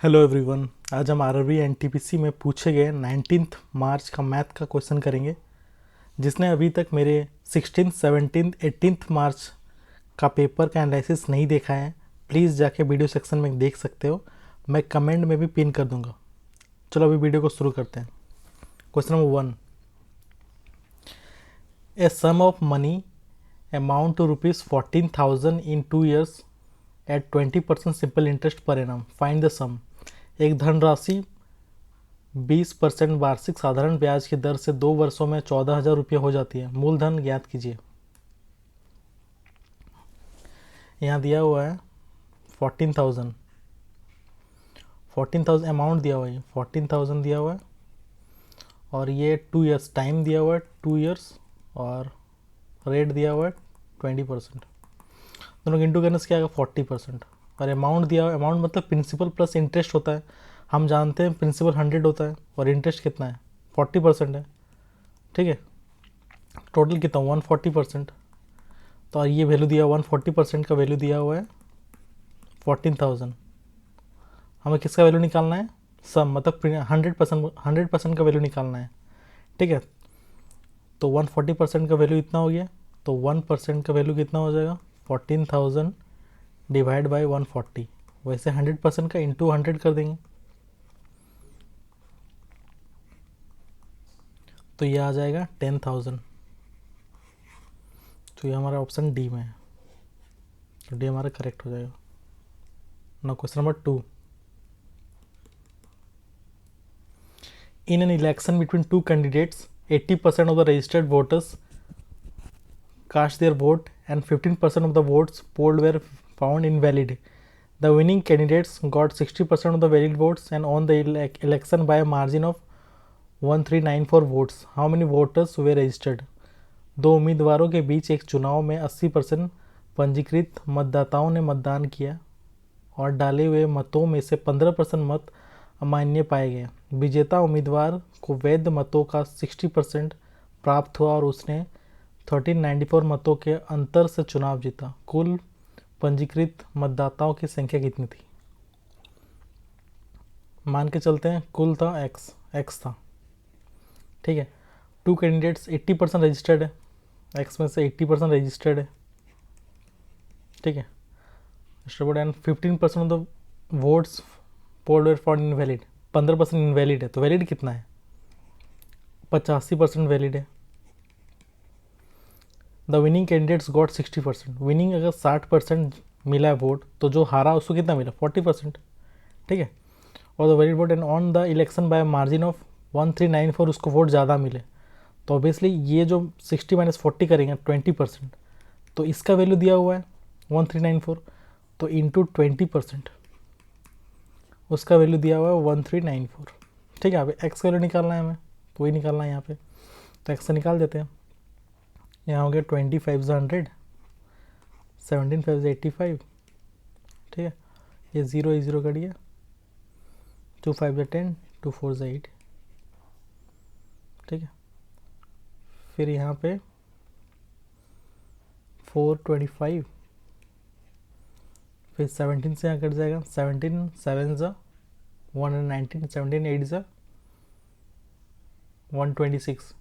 Hello everyone. आज हम RRB NTPC में पूछे गए 19 मार्च का मैथ का क्वेश्चन करेंगे। जिसने अभी तक मेरे 16, 17, 18 मार्च का पेपर का एनालिसिस नहीं देखा है, प्लीज़ जाके वीडियो सेक्शन में देख सकते हो। मैं कमेंट में भी पिन कर दूंगा। चलो अभी वीडियो को शुरू करते हैं। Question number 1, a sum of money amount to ₹14,000 in 2 years at 20% simple interest per annum, find the sum. एक धनराशि 20% वार्षिक साधारण ब्याज की दर से 2 वर्षों में 14,000 रुपये हो जाती है। मूलधन ज्ञात कीजिए। यहाँ दिया हुआ है 14,000 अमाउंट दिया हुआ है, 14,000 दिया हुआ है और ये 2 years टाइम दिया हुआ है, 2 years, और रेट दिया हुआ है 20%। दोनों के इंटू करने से क्या आएगा 40%। और अमाउंट दिया हुआ है, अमाउंट मतलब प्रिंसिपल प्लस इंटरेस्ट होता है। हम जानते हैं प्रिंसिपल 100 होता है और इंटरेस्ट कितना है 40% है। ठीक है, टोटल कितना 140%। तो ये वैल्यू दिया 140% का वैल्यू दिया हुआ है 14,000। हमें किसका वैल्यू निकालना है, सम, मतलब 100% का वैल्यू निकालना है। ठीक है, तो 140% का वैल्यू इतना हो गया, तो 1% का वैल्यू कितना हो जाएगा 14,000 डिवाइड बाई 140। वैसे 100% का इंटू 100 कर देंगे, तो ये आ जाएगा 10,000। तो ये हमारा ऑप्शन डी में है, तो डी हमारा करेक्ट हो जाएगा। Now question number 2, in an election between two candidates 80% of the registered voters cast their vote and 15% of the votes polled were found invalid. The winning candidates got 60% of the valid votes and won the election by a margin of 1394 votes. How many voters were registered? दो उम्मीदवारों के बीच एक चुनाव में 80% पंजीकृत मतदाताओं ने मतदान किया और डाले हुए मतों में से 15% मत अमान्य पाए गए। विजेता उम्मीदवार को वैध मतों का 60% प्राप्त हुआ और उसने 1394 मतों के अंतर से चुनाव जीता। कुल पंजीकृत मतदाताओं की संख्या कितनी थी? मान के चलते हैं कुल था एक्स था। ठीक है, टू कैंडिडेट्स 80% रजिस्टर्ड है, एक्स में से 80% रजिस्टर्ड है। ठीक है, and 15% of the votes polled were for invalid, 15% invalid है। तो वैलिड कितना है 85% वैलिड है। The winning candidates got 60%। Winning अगर 60% मिला है वोट, तो जो हारा उसको कितना मिला 40%। ठीक है, और the valid vote and on the election bye margin of 1394, उसको वोट ज़्यादा मिले। तो ऑब्वियसली ये जो 60 माइनस 40 करेंगे 20%, तो इसका वैल्यू दिया हुआ है 1394, तो इंटू 20% उसका वैल्यू दिया हुआ है 1394। ठीक है, अब एक्स का वैल्यू निकालना है हमें, तो वही निकालना है यहाँ पे। तो एक्स से निकाल देते हैं। यहाँ हो गया 25 से 100, 17 5 से 85। ठीक है, ये 0 कट गया, 2 5 से 10, 2 4 से 8। ठीक है, फिर यहाँ पे 425, फिर 17 से यहाँ कट जाएगा, 17 7 से 119, 17 8 से 126,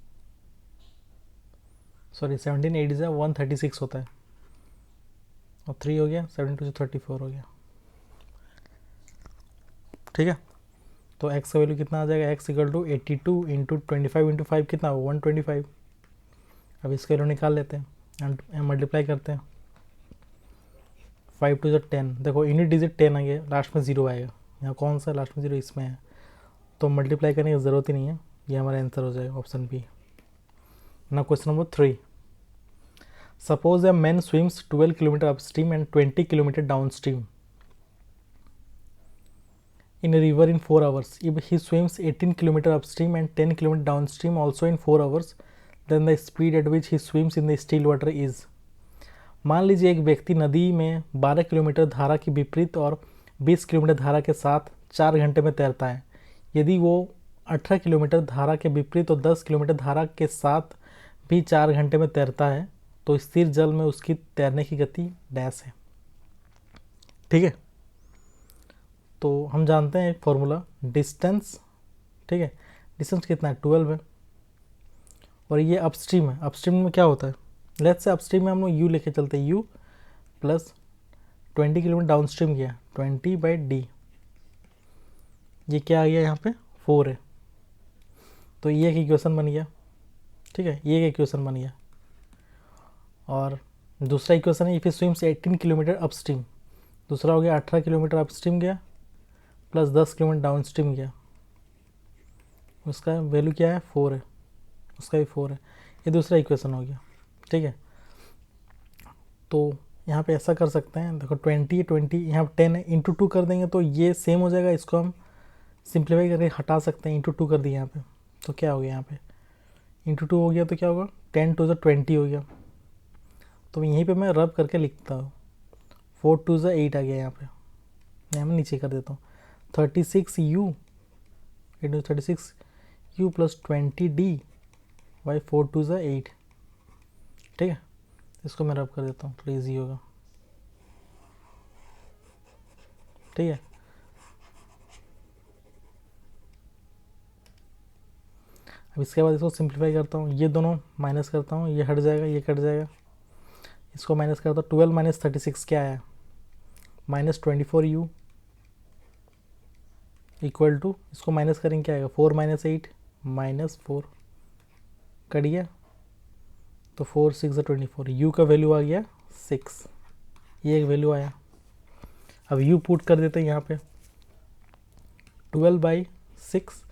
सॉरी 17 8 से 136 होता है, और 3 हो गया, 72 से 34 हो गया। ठीक है, तो x का वैल्यू कितना आ जाएगा, x equal to 82 into 25 into 5 कितना हो 125। अब इसका वैल्यू निकाल लेते हैं एंड मल्टीप्लाई करते हैं। 5 2 से 10, देखो यूनिट डिजिट 10 आ गया, लास्ट में 0 आएगा। यहाँ कौन सा लास्ट में 0, इसमें है, तो मल्टीप्लाई करने की ज़रूरत ही नहीं है, ये हमारा आंसर हो जाएगा ऑप्शन बी। ना question number 3, suppose a man swims 12 kilometre upstream and 20 kilometre downstream in a river in 4 hours. If he swims 18 km upstream and 10 km downstream also in 4 hours, then the speed at which he swims in the still water is. मान लीजिए एक व्यक्ति नदी में 12 kilometre धारा के विपरीत और 20 किलोमीटर धारा के साथ 4 घंटे में तैरता है। यदि वो 18 किलोमीटर धारा के विपरीत और 10 किलोमीटर धारा के साथ भी 4 घंटे में तैरता है, तो स्थिर जल में उसकी तैरने की गति डैश है। ठीक है, तो हम जानते हैं एक फॉर्मूला डिस्टेंस, ठीक है, डिस्टेंस कितना है 12 है, और ये अपस्ट्रीम है। अपस्ट्रीम में क्या होता है, लेट्स से अपस्ट्रीम में हम लोग यू लेके चलते हैं, यू प्लस 20 किलोमीटर डाउनस्ट्रीम किया 20/d, ये क्या आ गया यहाँ पे 4 है, तो ये एक इक्वेशन बन गया, ठीक है, ये एक इक्वेशन बन गया। और दूसरा इक्वेशन है if it swims 18 kilometre upstream, दूसरा हो गया 18 किलोमीटर अपस्ट्रीम गया प्लस 10 किलोमीटर डाउनस्ट्रीम गया, उसका वैल्यू क्या है 4 है, उसका भी 4 है, ये दूसरा इक्वेशन हो गया, ठीक है। तो यहाँ पे ऐसा कर सकते हैं, देखो 20 यहाँ पे 10 है, इंटू 2 कर देंगे तो ये सेम हो जाएगा, इसको हम सिंप्लीफाई करके हटा सकते हैं, इंटू 2 कर दिए यहाँ पे, तो क्या हो गया यहाँ पे इंटू 2 हो गया, तो क्या होगा 10 टू 20 हो गया, तो यहीं पे मैं रब करके लिखता हूँ 4 टू 8 आ गया यहाँ पे, यहाँ मैं नीचे कर देता हूँ 36u 36u plus 20d by 4 to 8, ठीक है, इसको मैं रब कर देता हूँ थोड़ा ईजी होगा, ठीक है। अब इसके बाद इसको सिंप्लीफाई करता हूँ, ये दोनों माइनस करता हूँ, ये हट जाएगा, ये कट जाएगा, इसको माइनस करता हूँ, 12 माइनस 36 क्या आया -24u इक्वल टू, इसको माइनस करेंगे क्या आएगा 4 माइनस 8 -4 कट गया, तो 4 6 24, u का वैल्यू आ गया 6, ये एक वैल्यू आया। अब u पुट कर देते हैं यहाँ पे 12/6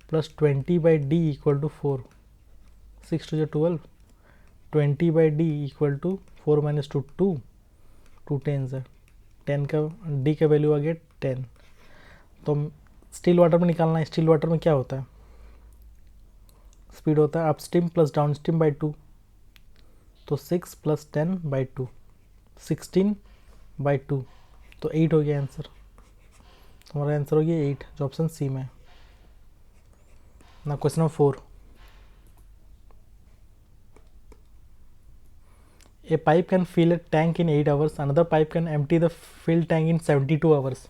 plus 20/d equal to 4, 6 two 12, 20/d equal to 4 minus 2 2 10 है, 10 का d का वैल्यू आ गया 10। तो स्टिल वाटर में निकालना है, स्टिल वाटर में क्या होता है, स्पीड होता है अपस्ट्रीम प्लस डाउनस्ट्रीम बाई 2, तो 6 प्लस 10/2 16/2, तो 8 हो गया आंसर, हमारा आंसर हो गया 8 जो ऑप्शन सी में है ना। Question number 4, a pipe can fill a tank in 8 hours, another pipe can empty the filled tank in 72 hours.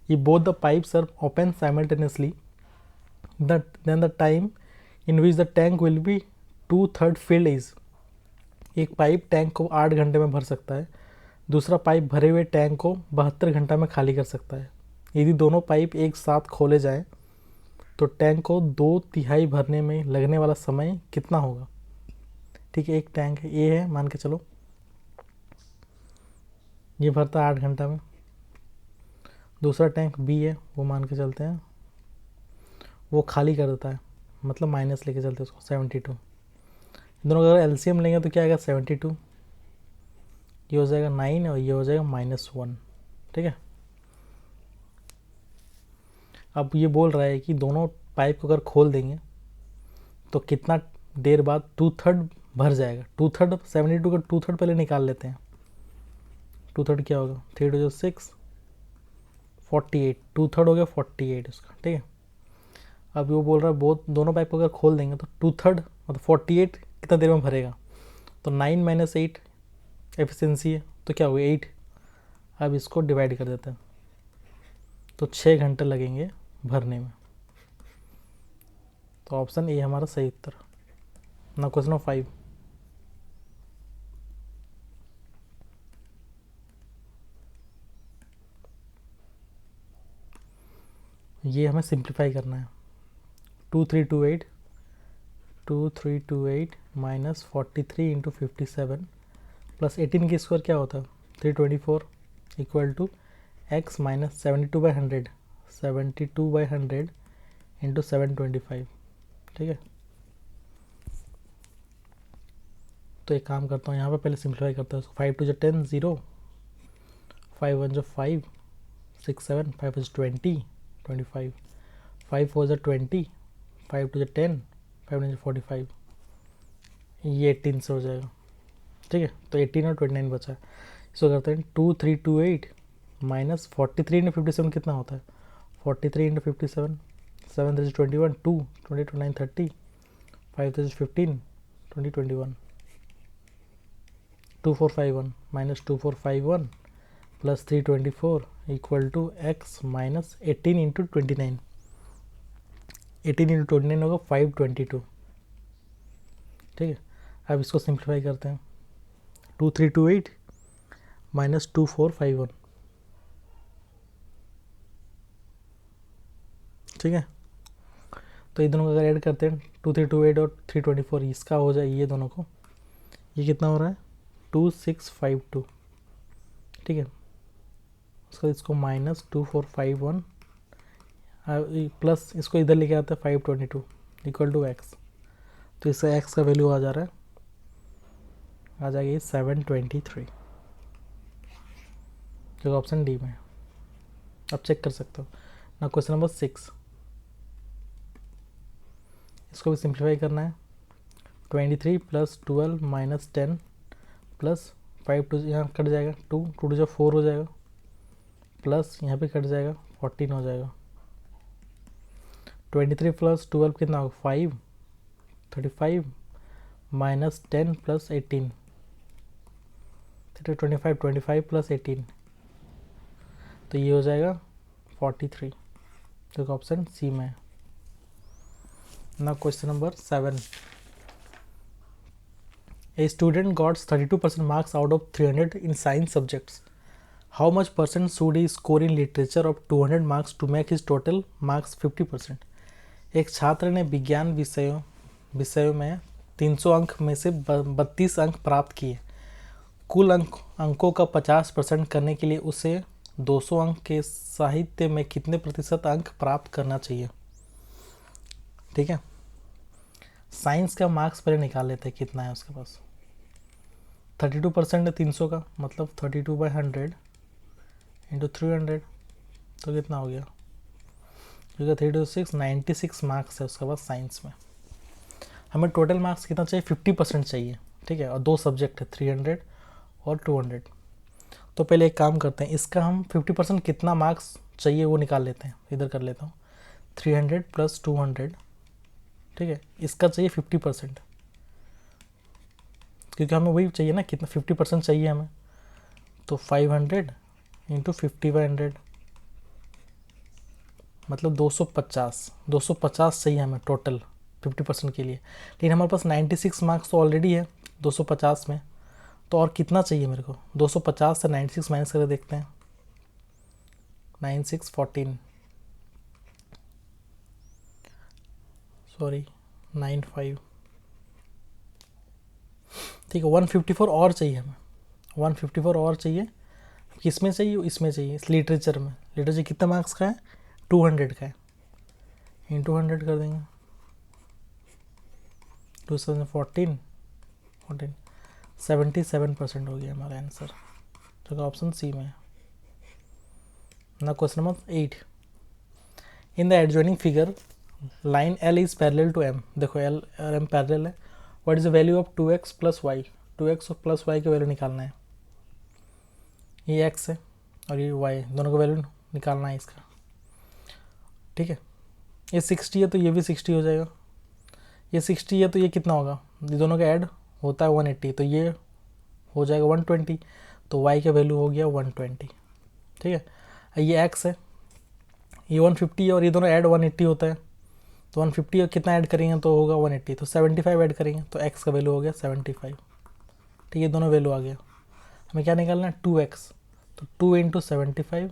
If both the pipes are open simultaneously, then the time in which the tank will be 2/3 filled is, एक pipe tank को 8 घंटे में भर सकता है, दूसरा pipe भरे हुए टैंक को 72 घंटा में खाली कर सकता है। यदि दोनों पाइप एक साथ खोले जाएं तो टैंक को 2/3 भरने में लगने वाला समय कितना होगा, ठीक है। एक टैंक ए है मान के चलो, ये भरता है 8 घंटा में, दूसरा टैंक बी है वो मान के चलते हैं वो खाली कर देता है, मतलब माइनस लेके चलते हैं उसको 72, दोनों का अगर एलसीएम लेंगे तो क्या आएगा 72, ये हो जाएगा 9 और ये हो जाएगा -1, ठीक है। अब ये बोल रहा है कि दोनों पाइप को अगर खोल देंगे तो कितना देर बाद 2/3 भर जाएगा, 2/3 72 का 2/3 पहले निकाल लेते हैं, 2/3 क्या होगा 3 टू 6 48, 2/3 हो गया 48 उसका, ठीक है। अब वो बोल रहा है बहुत दोनों पाइप को अगर खोल देंगे तो 2/3 मतलब 48 कितना देर में भरेगा, तो 9 माइनस 8 एफिशिएंसी है, तो क्या होगा 8। अब इसको डिवाइड कर देते हैं तो 6 घंटे लगेंगे भरने में, तो ऑप्शन ए हमारा सही उत्तर। ना क्वेश्चन नंबर 5, ये हमें सिंप्लीफाई करना है, 2328 माइनस 43 इंटू 57 प्लस 18 की स्क्वायर क्या होता है 324 equal to x minus 72/100 into 725, ठीक है। तो एक काम करता हूँ यहाँ पे पहले सिंप्लीफाई करता हूँ, 5 टू 10 0, 5 1 5 6 7 5 20 25, 5 4 20, 5 2 10, 5 9 45, ये 18 से हो जाएगा, ठीक है। तो 18 और 29 बचा है, इसको करते हैं 2328 माइनस 43 इंटू 57 कितना होता है 43 into 57, 7 3 21 2 22 9 30, 5 3 15 20 21, 2451 minus 2451 plus 324 equal to x minus 18 into 29, 18 into 29 होगा 522। ठीक है, अब इसको सिंप्लीफाई करते हैं। 2328 माइनस 2451। ठीक है, तो ये दोनों को अगर ऐड करते हैं 2328 और 324, इसका हो जाए ये दोनों को, ये कितना हो रहा है 2652। ठीक है, उसका इसको माइनस 2451 प्लस इसको इधर लेके आते हैं 522 इक्वल टू एक्स। तो इससे एक्स का वैल्यू आ जा रहा है, आ जाएगी 723, जो ऑप्शन डी में है। अब चेक कर सकते हो ना। क्वेश्चन नंबर 6, इसको भी सिंप्लीफाई करना है। 23 प्लस 12 माइनस 10 प्लस 5 टू यहाँ कट जाएगा, 2 टू जो 4 हो जाएगा, प्लस यहाँ पे कट जाएगा 14 हो जाएगा। 23 प्लस 12 कितना होगा 5, 35 माइनस 10 प्लस 18, 25 प्लस 18, तो ये हो जाएगा 43, जो ऑप्शन सी में है। ना question number 7, a student gots 32% marks out of 300 in science subjects. How much percent should he score in literature of 200 marks to make his total marks 50%। एक छात्र ने विज्ञान विषयों में 300 अंक में से 32 अंक प्राप्त किए। कुल अंकों का 50% करने के लिए उसे 200 अंक के साहित्य में कितने प्रतिशत अंक प्राप्त करना चाहिए। ठीक है, साइंस का मार्क्स पहले निकाल लेते हैं कितना है उसके पास। 32% है 300 का, मतलब 32/100 इंटू 300, तो कितना हो गया, क्योंकि 326 96 मार्क्स है उसके पास साइंस में। हमें टोटल मार्क्स कितना चाहिए 50% चाहिए। ठीक है, और 2 सब्जेक्ट है 300 और 200। तो पहले एक काम करते हैं, इसका हम 50% कितना मार्क्स चाहिए वो निकाल लेते हैं। इधर कर लेता हूँ 300 प्लस 200। ठीक है, इसका चाहिए 50%, क्योंकि हमें वही चाहिए ना, कितना 50% चाहिए हमें। तो 500 इंटू 50/100 मतलब 250 चाहिए हमें टोटल 50% के लिए। लेकिन हमारे पास 96 मार्क्स तो ऑलरेडी है 250 में, तो और कितना चाहिए मेरे को। 250 से 96 माइनस करके देखते हैं। 96 14 सॉरी 95। ठीक है, 154 और चाहिए हमें, 154 और चाहिए। किस में चाहिए, इसमें चाहिए, इस लिटरेचर में। लिटरेचर कितना मार्क्स का है 200 का है, इंटू 100 कर देंगे। 2014 77% हो गया हमारा आंसर, जो कि ऑप्शन सी में है। ना question number 8, in the adjoining figure line L is parallel to M. देखो एल और एम पैरेलल है। What is the value of 2x plus y. 2x और प्लस वाई का वैल्यू निकालना है। ये x है और ये y, दोनों का वैल्यू निकालना है इसका। ठीक है, ये 60 है तो ये भी 60 हो जाएगा। ये 60 है तो ये कितना होगा, ये दोनों का ऐड होता है 180, तो ये हो जाएगा 120, तो y का वैल्यू हो गया 120। ठीक है, ये x है, ये 150 है और ये दोनों ऐड 180 होता है, तो 150 और कितना ऐड करेंगे तो होगा 180, तो 75 ऐड करेंगे तो x का वैल्यू हो गया 75। ठीक है, दोनों वैल्यू आ गया। हमें क्या निकालना है 2x, तो 2 इंटू 75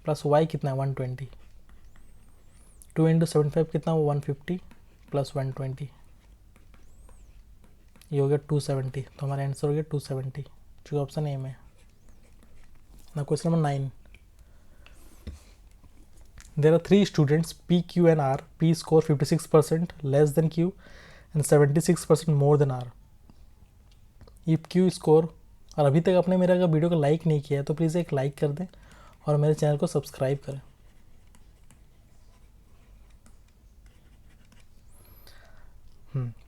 प्लस y कितना है 120। 2 इंटू 75 कितना हो 150 प्लस 120, ये हो गया 270। तो हमारा आंसर हो गया 270, जो ऑप्शन ए में। ना question number 9, there are 3 students P, Q and R. P score 56% less than Q and 76% more than R. If Q score, और अभी तक आपने मेरा अगर वीडियो को लाइक नहीं किया है तो प्लीज़ एक लाइक कर दें और मेरे चैनल को सब्सक्राइब करें।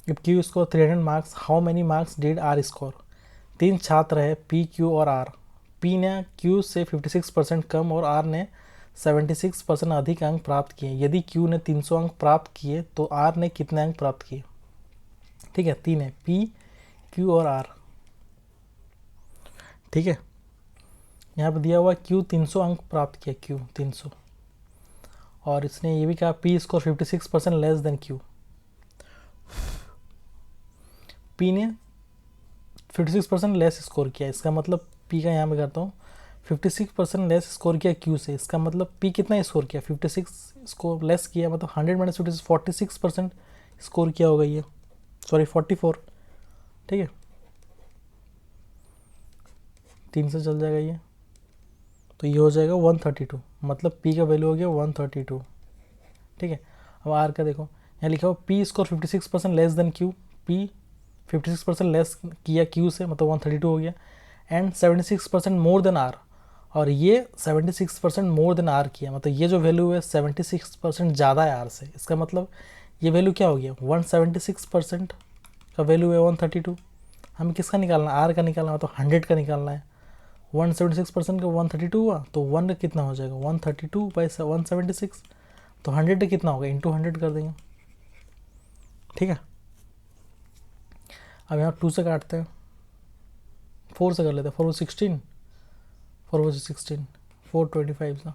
If Q score 300 marks, how many marks did R score? 3 छात्र है P, Q और R. P ने Q से 56% कम और R ने 76% अधिक अंक प्राप्त किए। यदि Q ने 300 अंक प्राप्त किए तो R ने कितने अंक प्राप्त किए। ठीक है, 3 है P, Q और R। ठीक है, यहाँ पे दिया हुआ Q 300 अंक प्राप्त किया, Q 300, और इसने ये भी कहा P score 56% less than Q। P ने 56% लेस स्कोर किया, इसका मतलब P का यहाँ मैं करता हूँ 56% लेस स्कोर किया Q से, इसका मतलब P कितना स्कोर किया, 56 स्कोर लेस किया, मतलब 100 माइनस 56 46% स्कोर किया होगा ये, सॉरी 44, ठीक है, 3 से चल जाएगा ये, तो ये हो जाएगा 132, मतलब P का वैल्यू हो गया 132, ठीक है। अब R का देखो, यहाँ लिखा हो P score 56% less than Q, P 56% less किया Q से, मतलब 132 हो गया, एंड 76% मोर देन R, और ये 76% मोर देन R किया, मतलब ये जो वैल्यू है 76% ज़्यादा है R से, इसका मतलब ये वैल्यू क्या हो गया, 176% का वैल्यू है 132, हमें किसका निकालना है, R का निकालना है, तो 100 का निकालना है, 176% का 132 हुआ, तो 1 का कितना हो जाएगा, 132 बाई 176, तो 100 का कितना होगा, इंटू 100 कर देंगे, ठीक है। अब यहाँ 2 से काटते हैं, 4 से कर लेते हैं, 4 16, 4 16, 425 सा,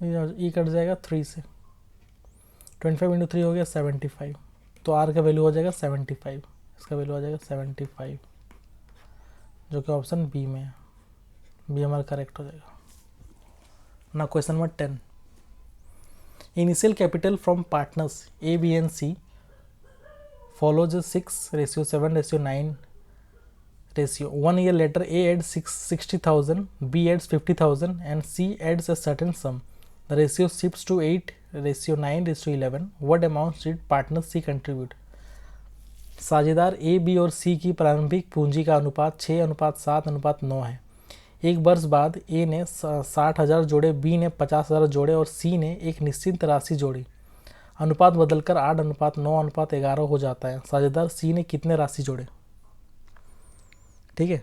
ये कट जाएगा 3 से, 25 इंटू 3 हो गया 75, तो R का वैल्यू हो जाएगा 75, इसका वैल्यू आ जाएगा 75, जो कि ऑप्शन बी में है, बी हमारा करेक्ट हो जाएगा ना। Question number 10, initial capital from partners A, B and C follows a 6:7:9 ratio. 1 year later, A adds 60,000, B adds 50,000 and C adds a certain sum. The ratio shifts to 8:9:11. What amount did partner C contribute? साझेदार A, B और C की प्रारंभिक पूंजी का अनुपात 6:7:9 है। एक वर्ष बाद A ने 60,000 जोड़े, B ने 50,000 जोड़े और C ने एक निश्चित राशि जोड़ी। अनुपात बदलकर 8:9:11 हो जाता है। साझेदार C ने कितने राशि जोड़े, ठीक है,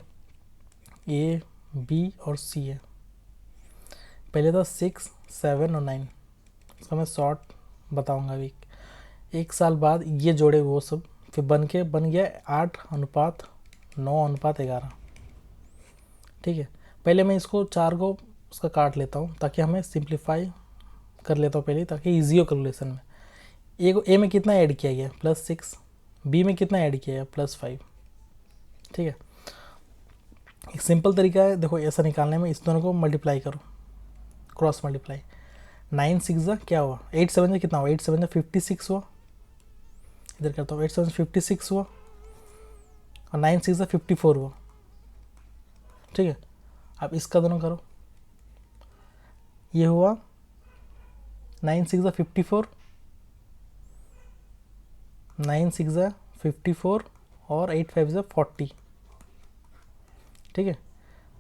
A, B और C है। पहले था 6, 7 और 9, इसका मैं शॉर्ट बताऊंगा अभी। एक साल बाद ये जोड़े वो सब, फिर बन गया 8:9:11, ठीक है। पहले मैं इसको 4 को उसका काट लेता हूँ ताकि हमें सिंप्लीफाई कर लेता हूँ पहले, ताकि ईजी हो कैलकुलेशन में। ए में कितना ऐड किया गया, +6, बी में कितना ऐड किया गया, +5, ठीक है। एक सिंपल तरीका है, देखो ऐसा निकालने में, इस दोनों को मल्टीप्लाई करो, क्रॉस मल्टीप्लाई, 9 6 क्या हुआ, 8 7 कितना हुआ, 8 7 56 हुआ, इधर करता हूँ, 8 7 56 हुआ और 9 6 54 हुआ, ठीक है। अब इसका दोनों करो, ये हुआ 9 6 54, 9 6 54 और 8 5 40, ठीक है।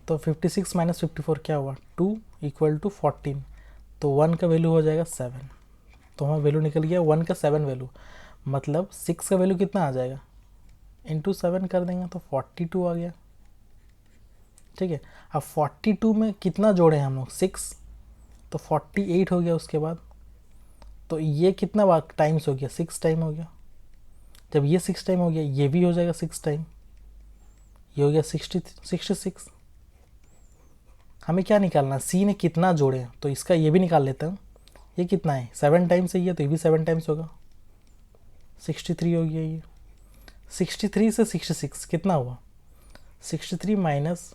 तो 56 - 54 क्या हुआ, 2 = 14, तो 1 का वैल्यू हो जाएगा 7, तो हमारा वैल्यू निकल गया 1 का 7 वैल्यू, मतलब 6 का वैल्यू कितना आ जाएगा, इंटू 7 कर देंगे तो 42 आ गया, ठीक है। अब 42 में कितना जोड़े हैं हम लोग, 6, तो 48 हो गया उसके बाद, तो ये कितना बार टाइम्स हो गया, 6 टाइम हो गया। जब ये 6 टाइम हो गया, ये भी हो जाएगा 6 टाइम, ये हो गया 66। हमें क्या निकालना है, सी ने कितना जोड़े हैं, तो इसका ये भी निकाल लेते हैं, ये कितना है, 7 टाइम्स है ये, तो ये भी 7 टाइम्स होगा, 63 हो गया ये। 63 से 66 कितना हुआ, 66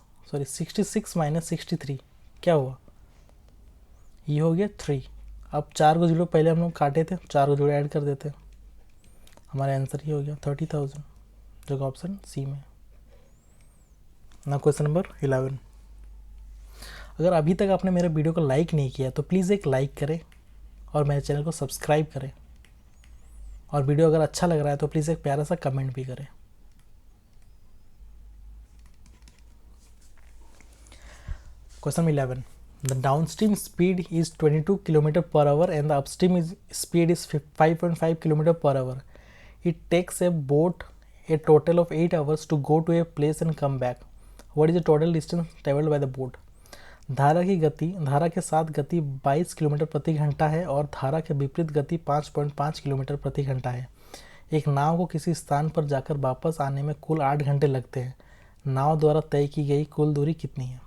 - 63 क्या हुआ, ये हो गया 3। अब 4 को जोड़ो, पहले हम लोग काटे थे, 4 को जोड़े ऐड कर देते, हमारा आंसर ये हो गया 30,000, जो कि ऑप्शन सी में। ना क्वेश्चन नंबर 11, अगर अभी तक आपने मेरे वीडियो को लाइक नहीं किया तो प्लीज़ एक लाइक करें और मेरे चैनल को सब्सक्राइब करें, और वीडियो अगर अच्छा लग रहा है तो प्लीज़ एक प्यारा सा कमेंट भी करें। Question 11, the downstream speed is 22 km/h and the upstream speed is 5.5 km/h. It takes a boat a total of 8 hours to go to a place and come back. What is the total distance traveled by the boat? धारा के साथ गति 22 kilometre प्रति घंटा है और धारा के विपरीत गति 5.5 किलोमीटर प्रति घंटा है। एक नाव को किसी स्थान पर जाकर वापस आने में कुल 8 घंटे लगते हैं। नाव द्वारा तय की गई कुल दूरी कितनी है,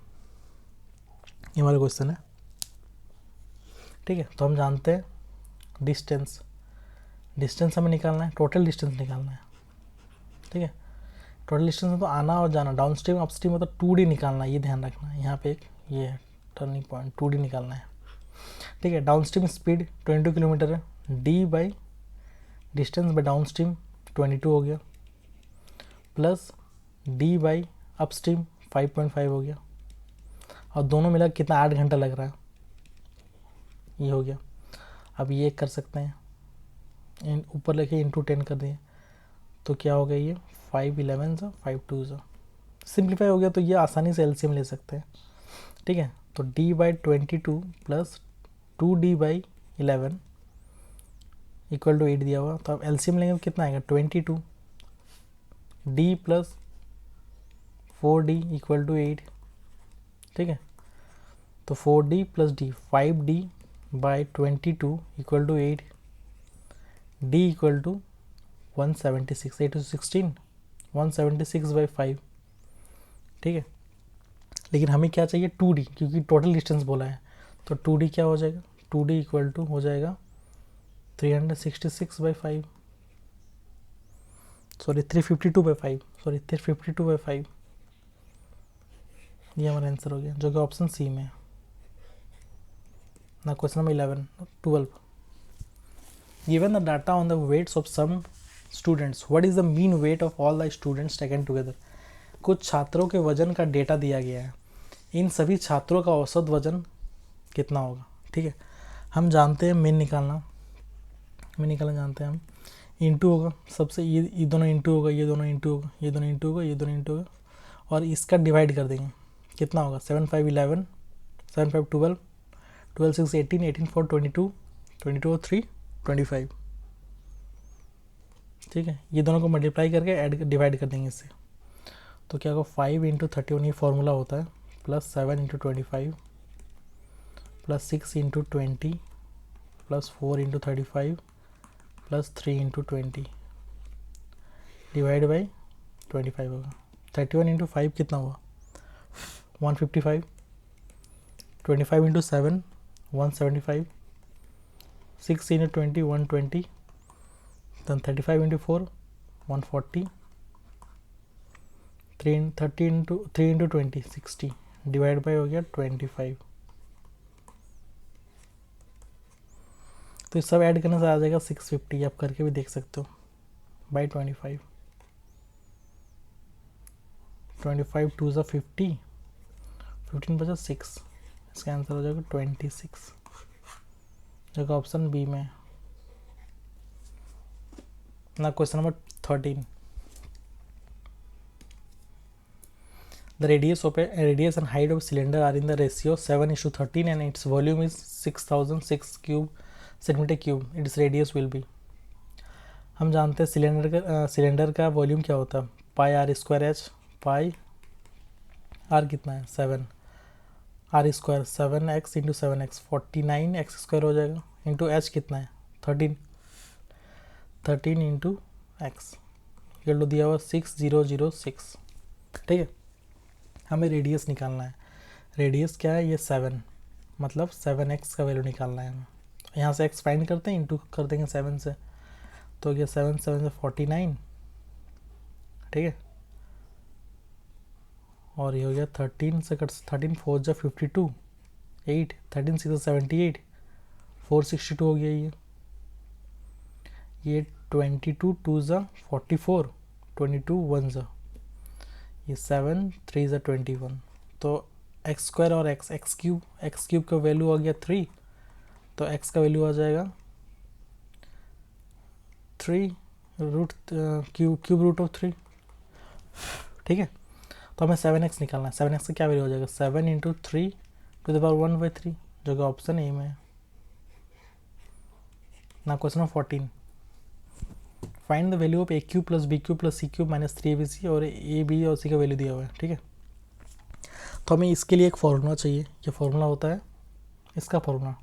ये हमारा क्वेश्चन है। ठीक है, तो हम जानते हैं डिस्टेंस, डिस्टेंस हमें निकालना है, टोटल डिस्टेंस निकालना है। ठीक है, टोटल डिस्टेंस में तो आना और जाना, डाउन स्ट्रीम अप स्ट्रीम मतलब 2D निकालना है, ये ध्यान रखना है। यहाँ पे एक ये है टर्निंग पॉइंट, 2D निकालना है। ठीक है, डाउन स्ट्रीम स्पीड 22 किलोमीटर है, D by distance by down stream 22 हो गया, plus D by up stream 5.5 हो गया, और दोनों मिला कितना 8 घंटा लग रहा है, ये हो गया। अब ये कर सकते हैं, ऊपर लिखे इंटू 10 कर दिए, तो क्या हो गया ये 5 11 सा 5 2 सा, सिंप्लीफाई हो गया। तो ये आसानी से एलसीएम ले सकते हैं। ठीक है, तो d by 22 plus 2d by 11 equal to 8 दिया हुआ, तो अब एलसीएम लेंगे तो कितना आएगा 22, d plus 4d equal to 8। ठीक है, तो 4d plus d 5d by 22 equal to 8, d equal to 176, 8 to 16 176 by 5। ठीक है, लेकिन हमें क्या चाहिए 2d, क्योंकि टोटल डिस्टेंस बोला है, तो 2d क्या हो जाएगा, 2d इक्वल टू हो जाएगा 366 by 5, sorry 352 by 5, sorry 352 by 5, ये हमारा आंसर हो गया, जो कि ऑप्शन सी में है ना। Question number 12, given the data on the weights of some students, what is the mean weight of all the students taken together? कुछ छात्रों के वजन का डेटा दिया गया है, इन सभी छात्रों का औसत वजन कितना होगा। ठीक है, हम जानते हैं मीन निकालना जानते हैं हम, इंटू होगा सबसे, ये दोनों इंटू होगा, ये दोनों इंटू होगा, ये दोनों इंटू होगा, ये दोनों इंटू होगा, और इसका डिवाइड कर देंगे, कितना होगा 7 5 11, 7 5 12, 12 6 18, 18 4 22, 22 3 25। ठीक है, ये दोनों को मल्टीप्लाई करके ऐड डिवाइड कर देंगे इससे, तो क्या होगा 5 इंटू 31, ये फॉर्मूला होता है, plus 7 into 25 plus 6 into 20 plus 4 into 35 plus 3 into 20 divide by 25 होगा। 31 इंटू 5 कितना हुआ 155, 25 into 7 175, 6 into 20 120, then 35 into 4 140, 3 into 20 60 divide by हो गया 25। तो ये सब ऐड करने से आ जाएगा 650, आप करके भी देख सकते हो, बाई 25, 25 2 ज़ा 50, 15 बचा 6, इसका आंसर हो जाएगा 26, जगह ऑप्शन बी में ना। Question number 13, the radius and height of cylinder are in the ratio 7:13 and its volume is 6006 centimeter cube, its radius will be। हम जानते हैं सिलेंडर का वॉल्यूम क्या होता है, pi r square h, pi r कितना है 7, are square 7x into 7x 49x square हो जाएगा, इंटू एच कितना है 13 इंटू एक्स इक्वल टू दिया हुआ 6006। ठीक है, हमें रेडियस निकालना है, रेडियस क्या है ये 7, मतलब 7x का वैल्यू निकालना है हमें। यहाँ से x फाइंड करते हैं, इंटू कर देंगे 7 से, तो ये 7 7 से 49। ठीक है, और ये हो गया 13 से कट 13 4 जा 52, 8 13 6 78, 462 हो गया ये 22 2 जा 44, 22 1 जा ये 7 3 जा 21, तो एक्स स्क्वायर और एक्स क्यूब का वैल्यू आ गया 3, तो x का वैल्यू आ जाएगा 3 रूट क्यूब रूट ऑफ 3। ठीक है, तो हमें 7x निकालना है, 7x का क्या वैल्यू हो जाएगा 7 इंटू 3 टू द पावर 1/3, जो कि ऑप्शन ए में है ना। Question number 14, find the value of a cube plus b cube plus c cube minus 3ab और ए बी और सी का वैल्यू दिया हुआ है। ठीक है, तो हमें इसके लिए एक फॉर्मूला चाहिए, ये फॉर्मूला होता है इसका formula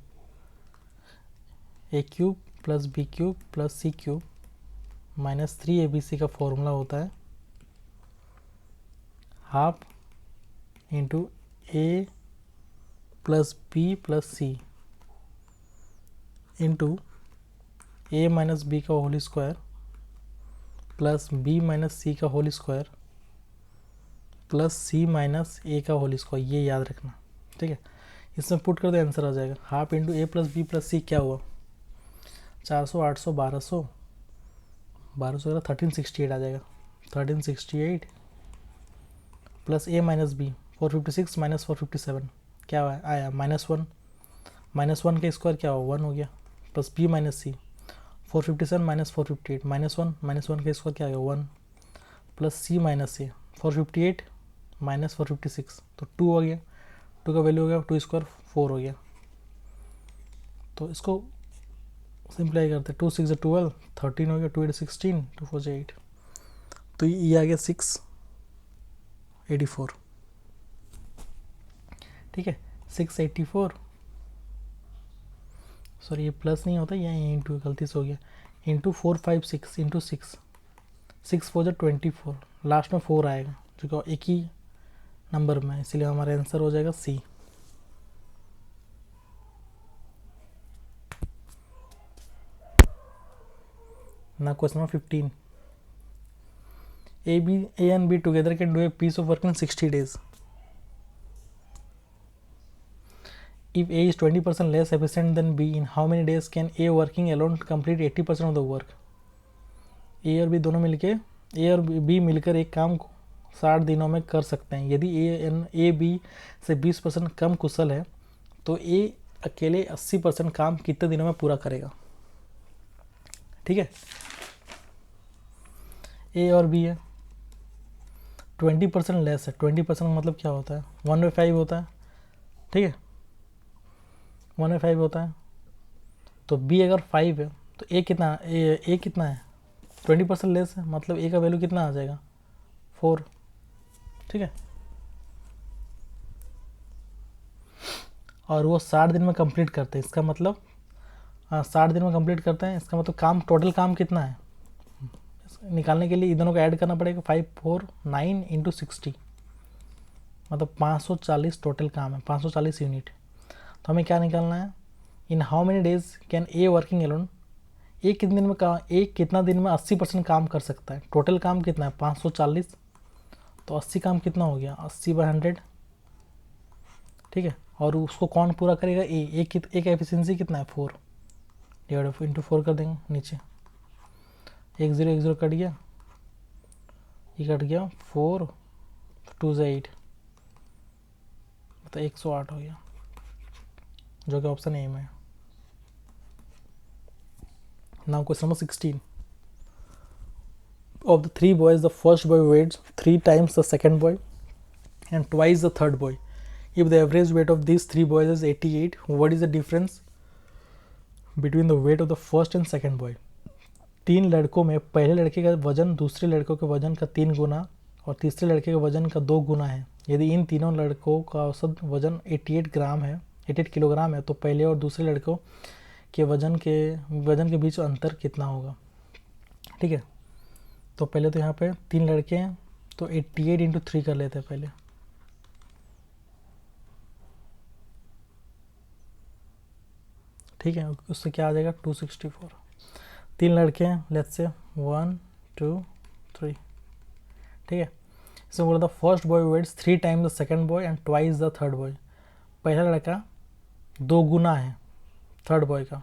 a cube plus b cube plus c cube minus 3abc का फॉर्मूला होता है half into a plus b plus c into a minus b का whole square plus b minus c का whole square plus c minus a का whole square, ये याद रखना, ठीक है। इसमें पुट कर दो, आंसर आ जाएगा half into a plus b plus सी, क्या हुआ 400 800 1200 1200 1368 आ जाएगा, 1368 प्लस ए माइनस बी 456 माइनस 457 क्या आया -1, -1 का स्क्वायर क्या हुआ 1 हो गया, प्लस बी माइनस सी 457 माइनस 458 -1 का स्क्वायर क्या आ गया 1, प्लस सी माइनस ए 458 माइनस 456 तो 2 हो गया, 2 का वैल्यू हो गया 2 स्क्वायर 4 हो गया। तो इसको सिंप्लाई करते 2 6 12 13 हो गया, 2 8 16 2 4 8, तो ये आ गया 684, ठीक है 684, सॉरी ये प्लस नहीं होता, यहाँ इंटू गलती से हो गया, इंटू 456 इंटू 6 4 जो 24, लास्ट में 4 आएगा जो कि एक ही नंबर में, इसलिए हमारा आंसर हो जाएगा सी। ना question number 15, A and B together can do a piece of work in 60 days. If A is 20% less efficient than B, in how many days can A working alone complete 80% of the work? A और B दोनों मिलके A और B मिलकर एक काम को 60 दिनों में कर सकते हैं। यदि A B से 20% कम कुशल है तो A अकेले 80% काम कितने दिनों में पूरा करेगा? ठीक है, A और B है, 20% लेस है, 20% मतलब क्या होता है 1/5 होता है, ठीक है 1/5 होता है। तो B अगर 5 है तो A कितना है 20% लेस है, मतलब A का वैल्यू कितना आ जाएगा 4, ठीक है। और वो 60 दिन में कंप्लीट करते हैं, इसका मतलब 60 दिन में कंप्लीट करते हैं, इसका मतलब काम टोटल काम कितना है निकालने के लिए इन दोनों को ऐड करना पड़ेगा 5 4 9 इंटू 60, मतलब 540 टोटल काम है, 540 यूनिट। तो हमें क्या निकालना है, in how many days can A working alone, A कितना दिन में 80% काम कर सकता है, टोटल काम कितना है 540, तो 80 काम कितना हो गया 80/100, ठीक है। और उसको कौन पूरा करेगा ए का एफिशिएंसी कितना है 4 डिवाइड इंटू 4 कर देंगे, नीचे 1 0 कट गया, ये कट गया 4 2 से 8, मतलब 108 हो गया, जो कि ऑप्शन ए में है। Now question number 16, of the 3 boys the first boy weighs 3 times the second boy and twice the third boy. If the average weight of these 3 boys is 88, what is the difference between the weight of the first and second boy? 3 लड़कों में पहले लड़के का वजन दूसरे लड़कों के वजन का 3 गुना और तीसरे लड़के के वजन का 2 गुना है। यदि इन तीनों लड़कों का औसत वजन 88 किलोग्राम है तो पहले और दूसरे लड़कों के वजन के बीच अंतर कितना होगा? ठीक है, तो पहले तो यहाँ पे 3 लड़के हैं तो 88 इंटू 3 कर लेते हैं पहले, ठीक है, उससे क्या आ जाएगा 264। 3 लड़के हैं, लेट्स से 1 2 3, ठीक है। इसमें बोला था first boy weights 3 times the second boy and twice the third boy. पहला लड़का 2 गुना है थर्ड बॉय का।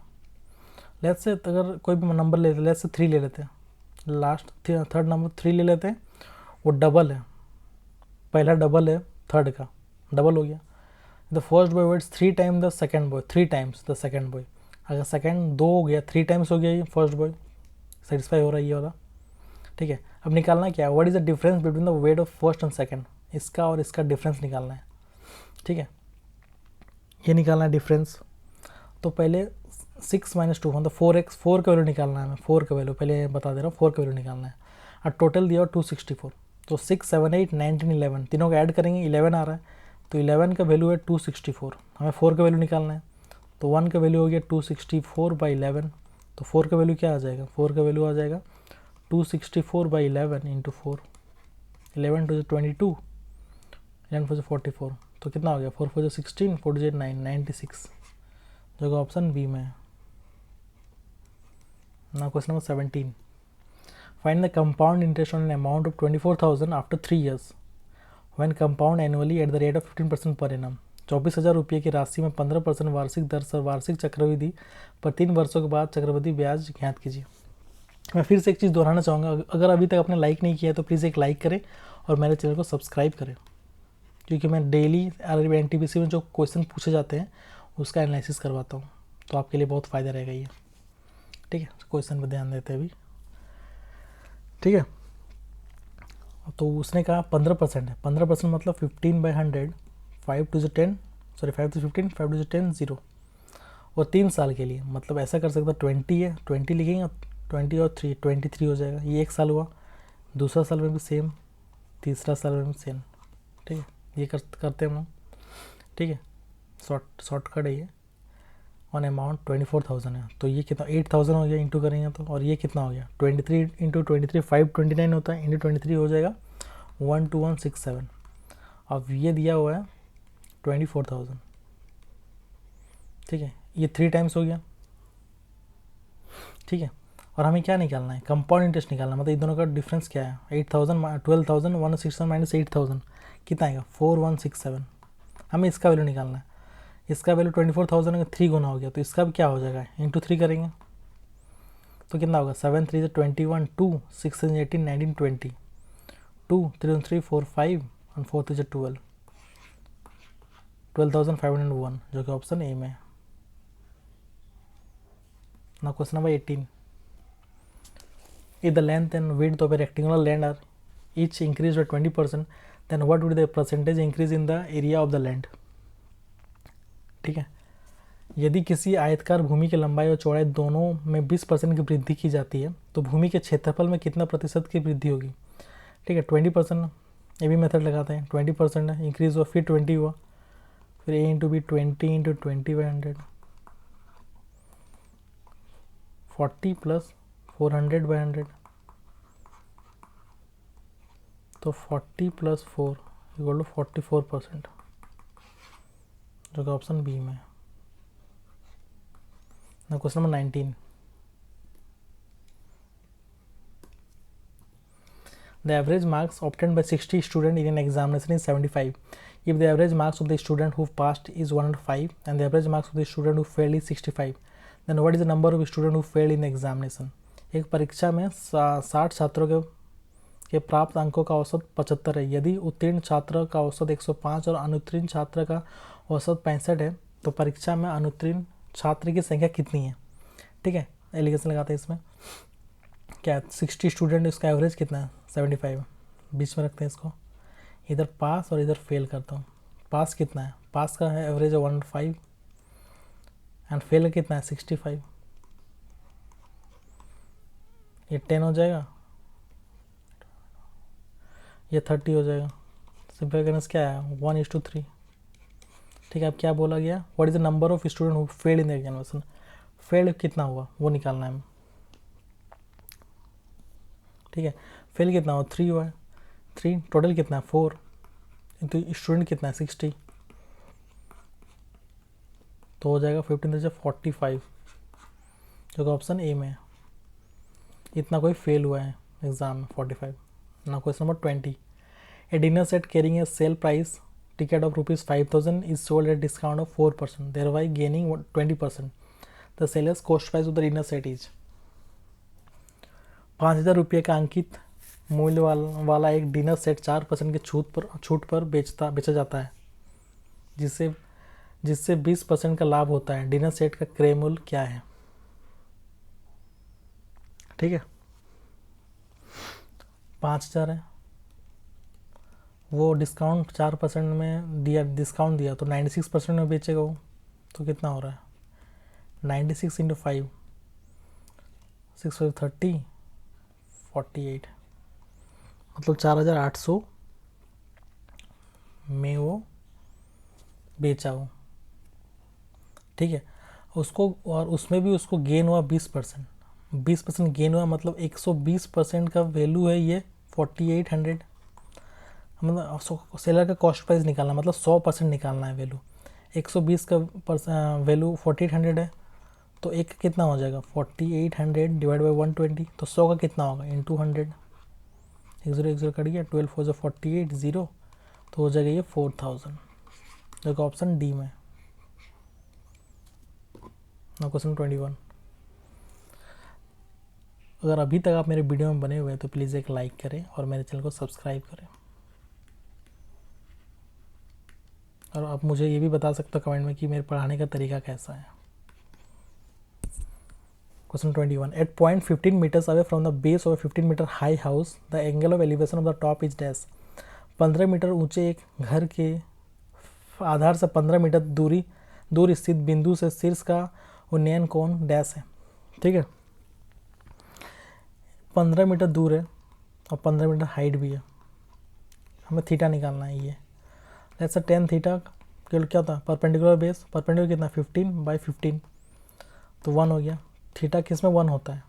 लेट्स से अगर कोई भी नंबर ले लेते, लेट्स से 3 ले लेते हैं, लास्ट थर्ड नंबर 3 ले लेते हैं, वो डबल है, पहला डबल है थर्ड का, डबल हो गया। The first boy weights 3 times the second boy, 3 times the second boy. अगर सेकंड 2 हो गया, 3 टाइम्स हो गया ये फर्स्ट बॉय, सेटिस्फाई हो रहा है ये वाला, ठीक है। अब निकालना क्या है, what is the difference between the weight of first and second, इसका और इसका डिफरेंस निकालना है, ठीक है, ये निकालना है डिफरेंस। तो पहले 6 - 2 मतलब 4x, 4 का वैल्यू निकालना है हमें, 4 का वैल्यू पहले बता दे रहा हूँ, 4 का वैल्यू निकालना है। और टोटल दिया 264, तो 6 7 8 19 11 तीनों को ऐड करेंगे 11 आ रहा है, तो 11 का वैल्यू है 264, हमें 4 का वैल्यू निकालना है। तो 1 का वैल्यू हो गया 264/11, तो 4 का वैल्यू क्या आ जाएगा, 4 का वैल्यू आ जाएगा 264/11 इंटू 4, 11 2 22, 11 4 44, तो कितना हो गया 4 4 16, 4 9, 96, जो कि ऑप्शन बी में है। ना question number 17, find the compound interest on an amount of 24,000 after 3 years when compound annually at the rate of 15% per annum. 24,000 रुपये की राशि में 15% वार्षिक दर से वार्षिक चक्रवृद्धि पर 3 वर्षों के बाद चक्रवृद्धि ब्याज ज्ञात कीजिए। मैं फिर से एक चीज़ दोहराना चाहूँगा, अगर अभी तक आपने लाइक नहीं किया तो प्लीज़ एक लाइक करें और मेरे चैनल को सब्सक्राइब करें, क्योंकि मैं डेली एनटीपीसी में जो क्वेश्चन पूछे जाते हैं उसका एनालिसिस करवाता हूँ, तो आपके लिए बहुत फ़ायदा रहेगा ये। ठीक है, क्वेश्चन पर ध्यान देते हैं अभी। ठीक है, तो उसने कहा 15% है, 15% मतलब 15/100, 5 to the 10, sorry 5 to 15, 5 to the 10 0, और 3 साल के लिए, मतलब ऐसा कर सकता 20 है, 20 लिखेंगे, 20 और 3 23 हो जाएगा। ये एक साल हुआ, दूसरा साल में भी सेम, तीसरा साल में भी सेम। ठीक है, ये करते हैं हम लोग। ठीक है, शॉर्टकट है ये। ऑन अमाउंट 24,000 है, तो ये कितना 8,000 हो गया इंटू करेंगे तो, और ये कितना हो गया 23 इंटू 23, 529 होता है, इंटू 23 हो जाएगा 12167। अब ये दिया हुआ है 24,000। ठीक है, ये 3 टाइम्स हो गया। ठीक है, और हमें क्या निकालना है, कंपाउंड इंटरेस्ट निकालना है, मतलब इन दोनों का डिफरेंस क्या है, 8,000 12,000 167 माइनस 8,000 कितना आएगा 4167। हमें इसका वैल्यू निकालना है, इसका वैल्यू 24,000 का 3 गुना हो गया, तो इसका भी क्या हो जाएगा इंटू 3 करेंगे तो कितना होगा 7 3 से 21, 2 6 7 18 19 20, 2 3 3 4 5 और 4 3 से 12, 12,501, जो कि ऑप्शन ए में है। ना question number 18, if the length and width of a rectangular land are each increased by 20%, then what would be the percentage increase in the area of the land। ठीक है, यदि किसी आयतकार भूमि की लंबाई और चौड़ाई दोनों में 20% की वृद्धि की जाती है तो भूमि के क्षेत्रफल में कितना प्रतिशत की वृद्धि होगी। ठीक है, 20%, ये भी मेथड लगाते हैं, 20% है, इंक्रीज हुआ, फिर 20 हुआ, फिर ए इंटू बी 20 इंटू 20/100, 40 प्लस 400/100, तो 40 प्लस 4 इक्वल टू 44%, जो कि ऑप्शन बी में है। Now question number 19. The average marks obtained by 60 students in an examination is 75. If the average marks of the student who passed is 105 and the average marks of the student who failed is 65, then what is the number of students who failed in the examination? एक परीक्षा में 60 छात्रों के प्राप्त अंकों का औसत 75 है। यदि उत्तीर्ण छात्र का औसत 105 और अनुत्तीर्ण छात्र का औसत 65 है तो परीक्षा में अनुत्तीर्ण छात्र की संख्या कितनी है। ठीक है, एलिगेशन लगाते हैं इसमें, क्या 60 स्टूडेंट, इसका एवरेज कितना है 75, बीच में रखते हैं इसको, इधर पास और इधर फेल करता हूँ। पास कितना है, पास का है एवरेज है 105 एंड फेल कितना है 65, ये 10 हो जाएगा, ये 30 हो जाएगा। सिंपल करने से क्या है 1:3। ठीक है, अब क्या बोला गया, what is the number of student who failed in the examination, failed कितना हुआ वो निकालना है। ठीक है, फेल कितना हुआ 3 हुआ है, 3 टोटल कितना है 4, तो स्टूडेंट कितना है 60, तो हो जाएगा 15 से 45, जो कि ऑप्शन ए में है। इतना कोई फेल हुआ है एग्जाम में 45। ना question number 20, A dinner set carrying a sale price ticket of ₹5,000 is sold at discount of 4%, thereby gaining 20%. The seller's cost price of the dinner set is 5,000 रुपये का अंकित मूल्य वाला एक डिनर सेट 4% की छूट पर बेचा जाता है, जिससे 20% का लाभ होता है। डिनर सेट का क्रय मूल्य क्या है। ठीक है, 5,000 है, वो डिस्काउंट 4% में दिया, डिस्काउंट दिया तो 96% में बेचेगा वो, तो कितना हो रहा है 96 इंटू 5, 6 5 30 48, मतलब 4,800 में वो बेचा वो। ठीक है, उसको, और उसमें भी उसको गेन हुआ 20% गेन हुआ, मतलब 120% का वैल्यू है ये 4800। मतलब सेलर का कॉस्ट प्राइस निकालना मतलब 100% निकालना है वैल्यू। 120 का वैल्यू 4800 है, तो एक कितना हो जाएगा 4800 डिवाइड बाई 120, तो 100 का कितना होगा इंटू 100। एक जीरो कट गया, 12 4 48 0, तो हो जाएगा ये 4000। देखो ऑप्शन डी में। ना क्वेश्चन 21। अगर अभी तक आप मेरे वीडियो में बने हुए हैं तो प्लीज़ एक लाइक करें और मेरे चैनल को सब्सक्राइब करें। और आप मुझे ये भी बता सकते हो कमेंट में कि मेरे पढ़ाने का तरीका कैसा है। Question 21। At point 15 metres away from the base of 15 metre high house the angle of elevation of the top is dash. 15 metre ऊंचे एक घर के आधार से 15 मीटर दूर स्थित बिंदु से शीर्ष का उन्नयन कोण डैश है। ठीक है, 15 मीटर दूर है और 15 मीटर हाइट भी है, हमें थीटा निकालना है। ये जैसे 10 थीटा क्या होता है परपेंडिकुलर बेस, परपेंडिकुलर कितना 15/15, तो 1 हो गया। थीटा किस में 1 होता है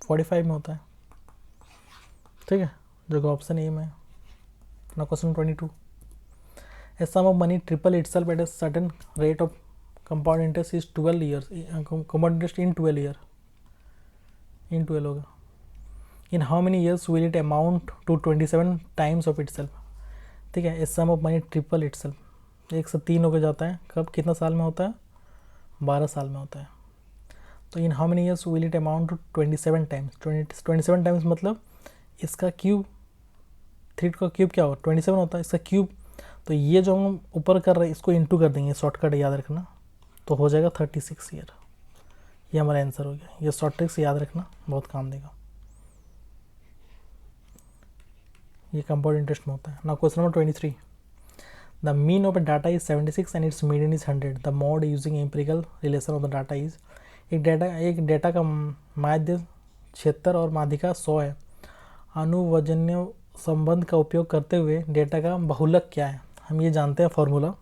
45 में होता है। ठीक है, जो कि ऑप्शन ए में है। ना question 22। A sum of money triple itself at a certain rate of compound interest is 12 years, compound interest in 12 year, in 12 होगा। In how many years will it amount to 27 times of itself. ठीक है, a sum of money triple itself 1 से 3 होकर जाता है, कब कितना साल में होता है 12 साल में होता है। तो in how many years will it amount to 27 times, 27 times मतलब इसका क्यूब, 3 का क्यूब क्या होगा 27 होता है, इसका क्यूब। तो ये जो हम ऊपर कर रहे हैं इसको इंटू कर देंगे, शॉर्टकट याद रखना, तो हो जाएगा 36 ईयर। ये हमारा आंसर हो गया। ये शॉर्ट ट्रिक्स याद रखना, बहुत काम देगा। ये कंपाउंड इंटरेस्ट में होता है ना। Question number 23। The mean of A data is 76 and it's median is 100। The mode using empirical relation of the data is. एक डेटा का माध्य 76 और माध्यिका 100 है। अनुवजन्य संबंध का उपयोग करते हुए डेटा का बहुलक क्या है, हम ये जानते हैं फॉर्मूला।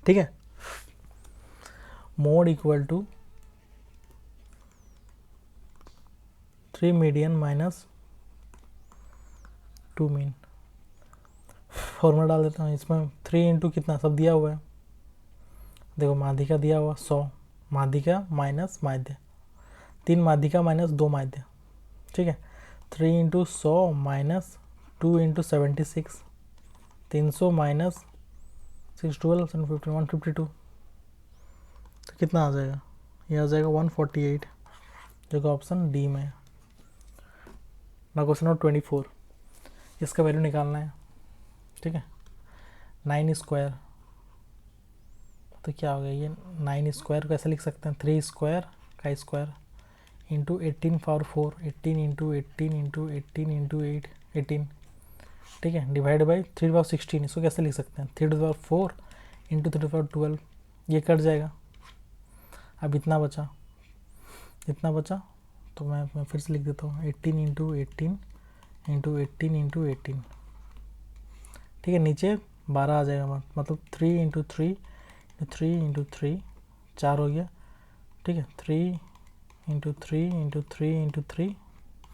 ठीक है, mode equal to 3 median minus 2 mean. Formula डाल देता हूँ इसमें। 3 इंटू कितना सब दिया हुआ है, देखो माध्यिका दिया हुआ 100, माध्यिका माइनस माध्य, 3 माध्यिका माइनस 2 माध्य। ठीक है, 3 इंटू 100 माइनस 2 इंटू 76, 300 माइनस 6 12 15 152, तो कितना आ जाएगा, ये आ जाएगा 148, जो कि ऑप्शन डी में है। ना क्वेश्चन नंबर 24। इसका वैल्यू निकालना है। ठीक है, 9 स्क्वायर, तो क्या हो गया ये 9 स्क्वायर कैसे लिख सकते हैं, 3 स्क्वायर का square into 18 power 4, 18 into 18 into 18 into 8 18। ठीक है, डिवाइड बाई 3 पावर 16, इसको कैसे लिख सकते हैं 3 पावर 4 इंटू 3 पावर 12, ये कट जाएगा। अब इतना बचा तो मैं फिर से लिख देता हूँ 18 इंटू 18 इंटू 18 इंटू 18। ठीक है, नीचे 12 आ जाएगा, मतलब 3 इंटू 3 इंटू 3 4 हो गया। ठीक है, 3 इंटू 3 इंटू 3 इंटू 3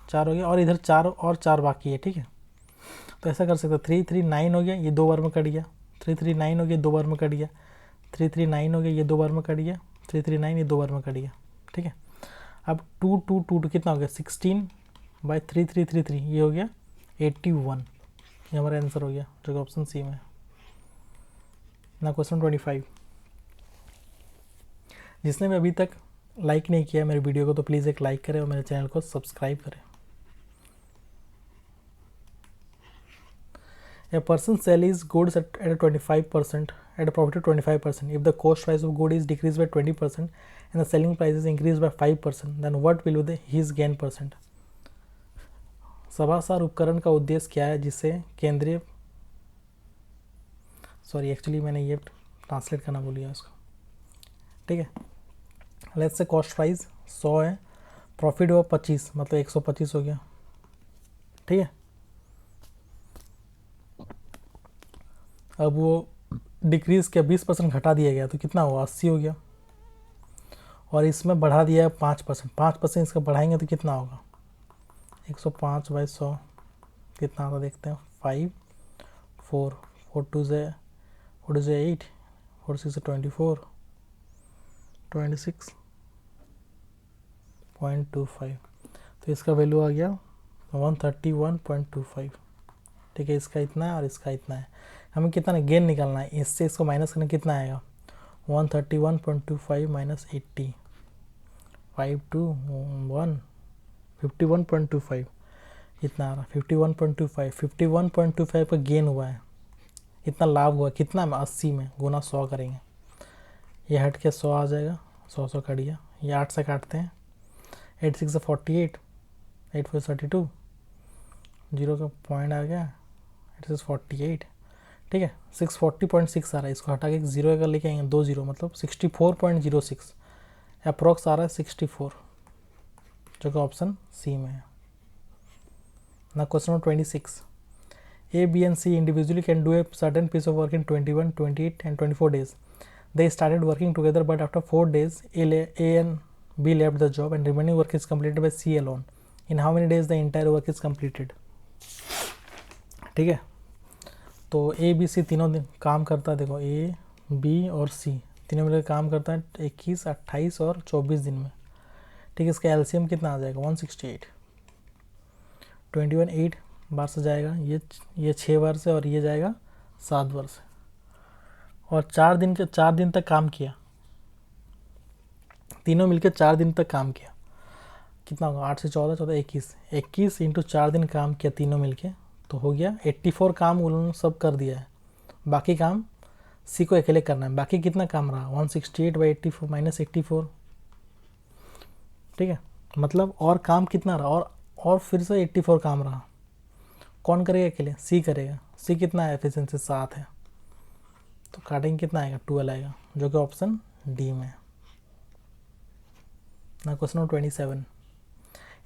4 हो गया, और इधर 4 और 4 बाकी है। ठीक है, तो ऐसा कर सकते 3 3 9 हो गया, ये 2 बार में कट गया, 3 3 9 हो गया 2 बार में कट गया, 3 3 9 हो गया ये 2 बार में कट गया, 3 3 9 ये 2 बार में कट गया। ठीक है, अब 2 2 2 2 कितना हो गया 16/3 3 3 3, ये हो गया 81। ये हमारा आंसर हो गया, जो कि ऑप्शन सी में है। ना क्वेश्चन 25। जिसने भी अभी तक लाइक नहीं किया मेरे वीडियो को तो प्लीज़ एक लाइक करें और मेरे चैनल को सब्सक्राइब करें। A person sells goods at a 25% at a profit of 25%. If the cost price of good is decreased by 20% and the selling price is increased by 5%, then what will be his gain percent? सभासार उपकरण का उद्देश्य क्या है जिसे केंद्रीय, sorry actually मैंने ये translate करना भूल गया इसको। ठीक है, लेट्स से कॉस्ट प्राइस 100 है, प्रॉफिट हुआ 25, मतलब 125 हो गया। ठीक है, अब वो डिक्रीज़ किया 20% घटा दिया गया तो कितना हुआ 80 हो गया, और इसमें बढ़ा दिया है 5% इसका बढ़ाएंगे तो कितना होगा 105/100 कितना होगा देखते हैं 5 4, 4 2 से 8, 4 6 24, 26.25। तो इसका वैल्यू आ गया 131.25। ठीक है, इसका इतना है और इसका इतना है। हमें कितना गेन निकालना है, इससे इसको माइनस करने कितना आएगा, 131.25 माइनस 80, 521, 51.25 इतना आ रहा, 51.25, 51.25 का गेन हुआ है, इतना लाभ हुआ। कितना में, 80 में गुना 100 करेंगे, ये हट के 100 आ जाएगा, 100 कट गया, ये 8 से काटते हैं, 8 6 48, 8 4 32, 0 का पॉइंट आ गया, 8 6 48। ठीक है, 640.6 आ रहा है, इसको हटा के 0 का लेके आएंगे, 2 0 मतलब 64.06, अप्रोक्स आ रहा है 64, जो कि ऑप्शन सी में है ना। Question number 26, A, B and C individually can do a certain piece of work in 21, 28 and 24 days. They started working together, but after 4 days, A and B left the job and remaining work is completed by C alone. In how many days the entire work is completed? ठीक है, तो A, B, C तीनों दिन काम करता है। देखो A, B और C तीनों मिलकर काम करता है 21, 28 और 24 दिन में। ठीक है, इसका एलसीएम कितना आ जाएगा, 168, 21 8 बार से जाएगा, ये 6 बार से, और ये जाएगा 7 बार से, और 4 दिन तक काम किया, तीनों मिलकर 4 दिन तक काम किया। कितना होगा, 8 से 14, 14 21, 21 इंटू 4 दिन काम किया तीनों मिलके, तो हो गया 84 काम उन्होंने सब कर दिया है। बाकी काम सी को अकेले करना है। बाकी कितना काम रहा, 168/84 माइनस 84। ठीक है, मतलब और काम कितना रहा, और फिर से 84 काम रहा। कौन करेगा अकेले, सी करेगा। सी कितना है, एफिशिएंसी 7 है, तो काटेंगे कितना आएगा, 12 आएगा, जो कि ऑप्शन डी में है ना। Question number 27,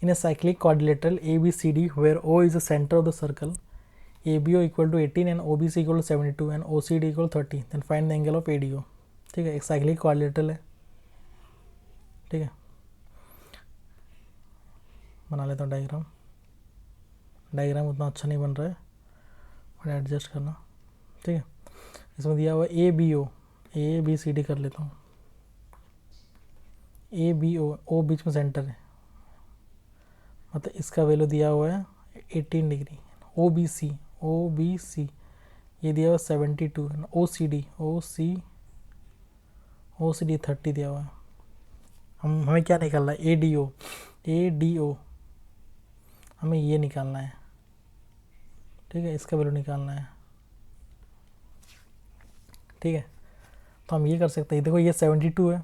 in a cyclic quadrilateral ABCD where O is the centre of the circle, ABO equal to 18 and OBC equal to 72 and OCD equal 30, then find the angle of ADO। ठीक है, एक cyclic quadrilateral है। ठीक है, बना लेता हूँ diagram उतना अच्छा नहीं बन रहा है, बट एडजस्ट करना। ठीक है, इसमें दिया हुआ ABO, ABCD कर लेता हूँ। ABO, O बीच में सेंटर है, मतलब इसका वैल्यू दिया हुआ है 18 डिग्री। OBC ये दिया हुआ 72, OCD 30 दिया हुआ है। हमें क्या निकालना है, ADO हमें ये निकालना है। ठीक है, इसका वैल्यू निकालना है। ठीक है, तो हम ये कर सकते हैं। देखो ये 72 है,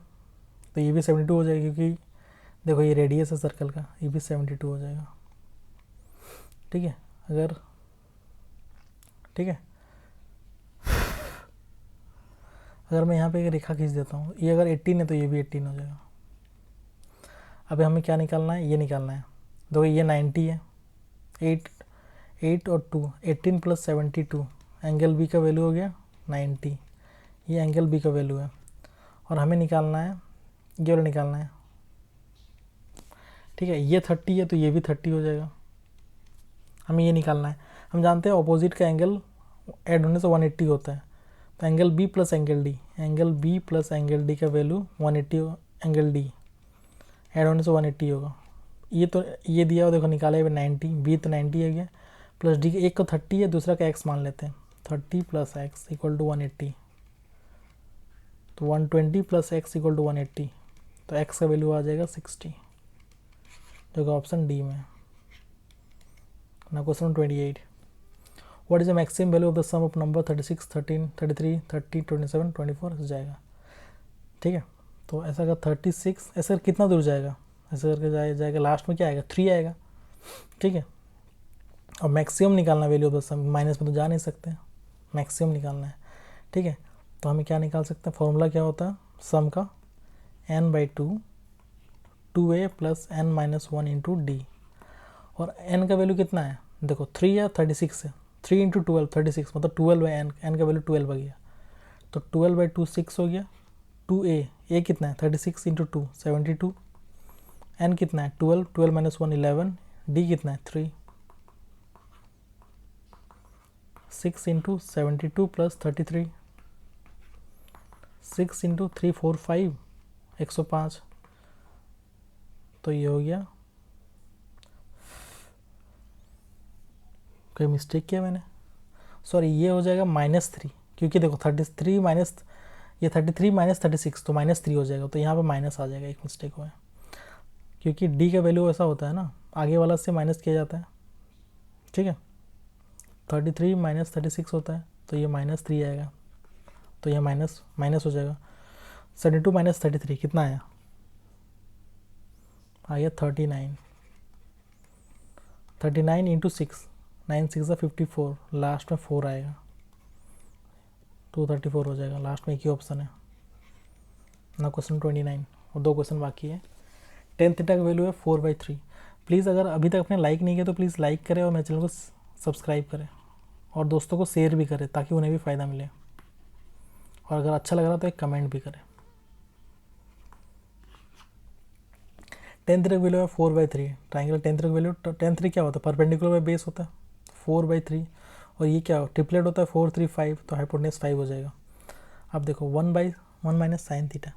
तो ये भी 72 हो जाएगा, क्योंकि देखो ये रेडियस है सर्कल का, ये भी 72 हो जाएगा। ठीक है, अगर मैं यहाँ पे एक रेखा खींच देता हूँ, ये अगर 18 है तो ये भी 18 हो जाएगा। अभी हमें क्या निकालना है, ये निकालना है। देखो ये 90 है, 8 और 2, 18 प्लस 72, एंगल बी का वैल्यू हो गया 90, ये एंगल बी का वैल्यू है। और हमें निकालना है, ये वाला निकालना है। ठीक है, ये 30 है तो ये भी 30 हो जाएगा। हमें ये निकालना है। हम जानते हैं ऑपोजिट का एंगल ऐड होने से 180 होता है, तो angle B plus angle D का वैल्यू 180, एंगल डी ऐड होने से 180 होगा। ये दिया हुआ देखो, निकाला है 90, बी तो 90 है गया, प्लस डी, एक का 30 है, दूसरा का एक्स मान लेते हैं, 30 प्लस एक्स इक्वल टू 180, तो 120 प्लस एक्स इक्वल टू 180, तो एक्स का वैल्यू आ जाएगा 60, जो कि ऑप्शन डी में है ना। Question 28, what is the maximum value of the sum of number 36, 13, 33, 30, 27, 24 जाएगा। ठीक है, तो ऐसा अगर 36, ऐसा कितना दूर जाएगा, ऐसा करके जाएगा लास्ट में क्या आएगा, 3 आएगा। ठीक है, और मैक्सिमम निकालना value of the sum, minus में तो जा नहीं सकते, मैक्सिमम निकालना है। ठीक है, तो हमें क्या निकाल सकते हैं, फॉर्मूला क्या होता है सम का, n/2 2a plus n-1 into D. और n का वैल्यू कितना है, देखो 3 या 36 है, 3 इंटू 12 36, मतलब 12 है, n का वैल्यू 12 आ गया, तो 12/2 6 हो गया। 2a कितना है, 36 इंटू 2 72, n कितना है 12, 12 - 1 11, d कितना है 3, 6 इंटू 72 प्लस 33, 6 इंटू 3 4 5 105, तो ये हो गया, कोई मिस्टेक किया मैंने, सॉरी ये हो जाएगा -3, क्योंकि देखो 33 माइनस, ये 33 माइनस 36 तो -3 हो जाएगा, तो यहाँ पे माइनस आ जाएगा, एक मिस्टेक हुआ है, क्योंकि डी का वैल्यू ऐसा होता है ना, आगे वाला से माइनस किया जाता है, ठीक है। 33 माइनस 36 होता है, तो ये -3 आएगा, तो यह माइनस माइनस हो जाएगा। 72 माइनस 33 कितना आया, आ गया 39, 39 इंटू 6, 9 6 54, लास्ट में 4 आएगा, 234 हो जाएगा, लास्ट में एक ही ऑप्शन है ना। क्वेश्चन 29 और 2 क्वेश्चन बाकी है। टेन थीटा का वैल्यू है 4/3। प्लीज़ अगर अभी तक आपने लाइक नहीं किया तो प्लीज़ लाइक करें और मेरे चैनल को सब्सक्राइब करें और दोस्तों को शेयर भी करें ताकि उन्हें भी फ़ायदा मिले, और अगर अच्छा लग रहा तो एक कमेंट भी करें। टेन थीटा का वैल्यू है 4/3। ट्राइंगल टेन थीटा का वैल्यू, टेन थ्री क्या होता है, परपेंडिकुलर बाय बेस होता है, 4/3, और ये क्या ट्रिपलेट होता है 4 3 5, तो हाइपोटेन्यूज 5 हो जाएगा। अब देखो 1/1 माइनस साइन थीटा,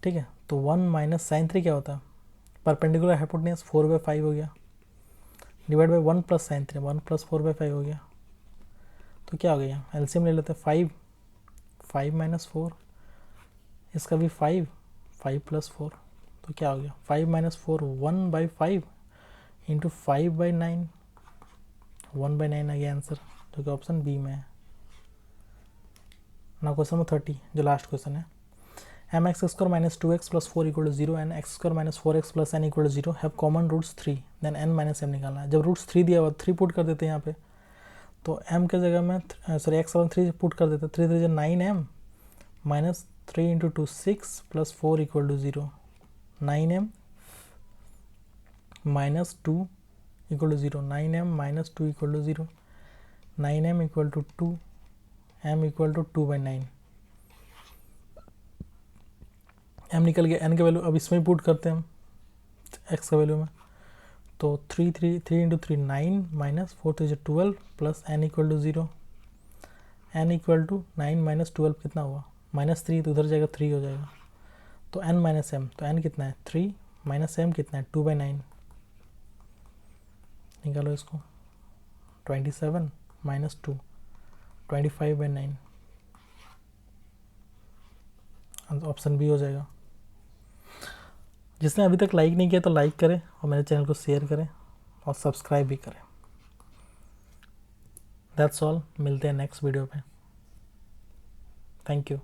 ठीक है, तो 1 माइनस साइन 3 क्या होता है, परपेंडिकुलर हाइपोटेन्यूज 4/5 हो गया, divide by 1 plus sign 3, 1 plus 4/5 हो गया, तो क्या हो गया, एलसीएम ले लेते हैं, 5 5 माइनस 4, इसका भी 5 5 प्लस 4, तो क्या हो गया 5 माइनस 4 1/5 इंटू 5/9, 1/9 आ गया आंसर, जो कि ऑप्शन बी में है ना। क्वेश्चन नंबर 30 जो लास्ट क्वेश्चन है, m x square minus 2x plus 4 equal to 0 and x square minus 4x plus n equal to 0 have common roots 3, देन n माइनस m निकालना है। जब रूट्स 3 दिया हुआ 3 पुट कर देते हैं यहाँ पे, तो m के जगह में सॉरी x वाला 3 पुट कर देते हैं, 3 3 9m minus 3 into 2 6 plus 4 equal to 0, 9m minus 2 equal to 0, 9m minus 2 equal to 0, 9m equal to 2, m equal to 2/9, m निकल गया, n का वैल्यू अब इसमें पुट करते हैं हम x का वैल्यू में, तो 3 into 3 9 minus 4 3 12 plus n equal to 0, n equal to 9 minus 12 कितना हुआ -3, तो उधर जाएगा 3 हो जाएगा, तो n माइनस m, तो n कितना है 3 माइनस m कितना है 2/9, निकालो इसको, 27 माइनस 2 25/9, ऑप्शन बी हो जाएगा। जिसने अभी तक लाइक नहीं किया तो लाइक करें और मेरे चैनल को शेयर करें और सब्सक्राइब भी करें। दैट्स ऑल, मिलते हैं नेक्स्ट वीडियो पे। Thank you.